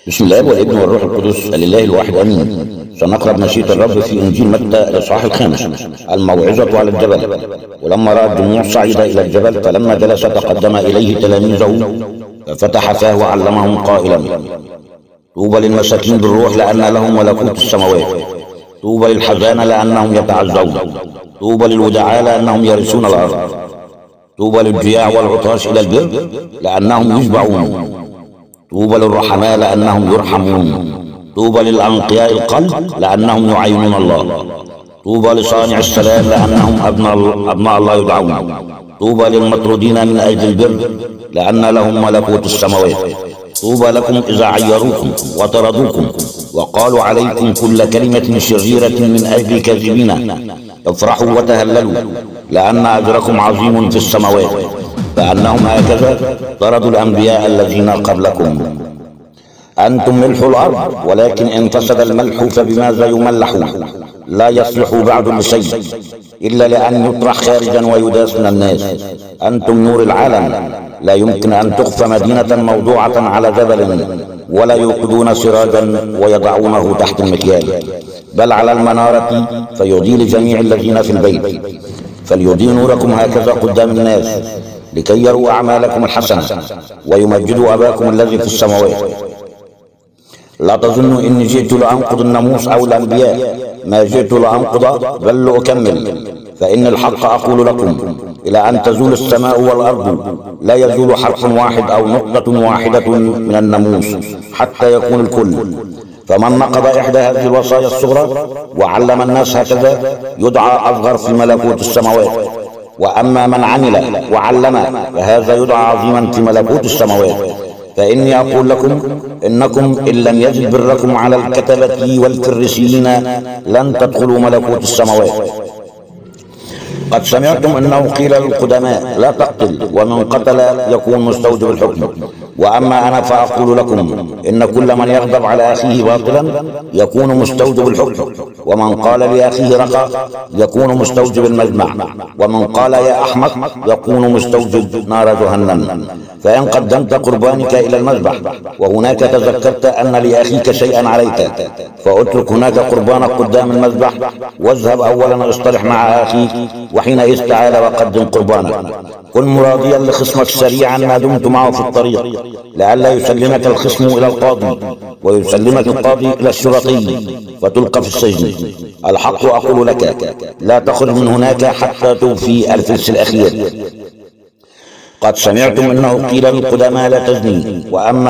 بسم الله والابن والروح القدس لله الواحد امين. سنقرأ مشيئة الرب في انجيل متى الاصحاح الخامس. الموعظة على الجبل. ولما راى الجموع صعد الى الجبل، فلما جلس تقدم اليه تلاميذه ففتح فاه وعلمهم قائلا: طوبى للمساكين بالروح لان لهم ملكوت السماوات. طوبى للحزانة لانهم يتعزون. طوبى للودعاء لانهم يرثون الارض. طوبى للجياع والعطاش الى البر لانهم يشبعون. طوبى للرحماء لأنهم يرحمون. طوبى للأنقياء القلب لأنهم يعينون الله. طوبى لصانع السلام لأنهم أبناء الله يدعون. طوبى للمطرودين من أجل البر لأن لهم ملكوت السماوات. طوبى لكم إذا عيروكم وطردوكم وقالوا عليكم كل كلمة شريرة من أجل كاذبين. افرحوا وتهللوا لأن أجركم عظيم في السماوات، فأنهم هكذا طردوا الأنبياء الذين قبلكم. أنتم ملح الأرض، ولكن إن فسد الملح فبماذا يملحون؟ لا يصلح بعد لشيء إلا لأن يطرح خارجا ويداس من الناس. أنتم نور العالم. لا يمكن أن تخفى مدينة موضوعة على جبل ولا يوقدون سراجا ويضعونه تحت المكيال، بل على المنارة فيضيء لجميع الذين في البيت. فليضيء نوركم هكذا قدام الناس لكي يروا أعمالكم الحسنة ويمجدوا أباكم الذي في السماوات. لا تظنوا إني جئت لأنقض الناموس أو الأنبياء، ما جئت لأنقض بل لأكمل. فإن الحق أقول لكم إلى أن تزول السماء والأرض لا يزول حرف واحد أو نقطة واحدة من الناموس حتى يكون الكل. فمن نقض إحدى هذه الوصايا الصغرى وعلم الناس هكذا يدعى أصغر في ملكوت السماوات. وأما من عمل وعلم فهذا يدعى عظيما في ملكوت السماوات. فإني أقول لكم إنكم إن لم يزد بركم على الكتبة والفريسيين لن تدخلوا ملكوت السماوات. قد سمعتم انه قيل للقدماء لا تقتل، ومن قتل يكون مستوجب الحكم. واما انا فاقول لكم ان كل من يغضب على اخيه باطلا يكون مستوجب الحكم. ومن قال لاخيه رقى يكون مستوجب المجمع. ومن قال يا احمق يكون مستوجب نار جهنم. فان قدمت قربانك الى المذبح وهناك تذكرت ان لاخيك شيئا عليك، فاترك هناك قربانك قدام المذبح واذهب اولا اصطلح مع اخيك، وحينئذ تعال وقدم قربانك. كن مراضيا لخصمك سريعا ما دمت معه في الطريق، لئلا يسلمك الخصم الى القاضي ويسلمك القاضي الى الشرطي فتلقى في السجن. الحق اقول لك لا تخرج من هناك حتى توفي الفلس الاخير. قد سمعتم انه قيل للقدماء لا تزني، واما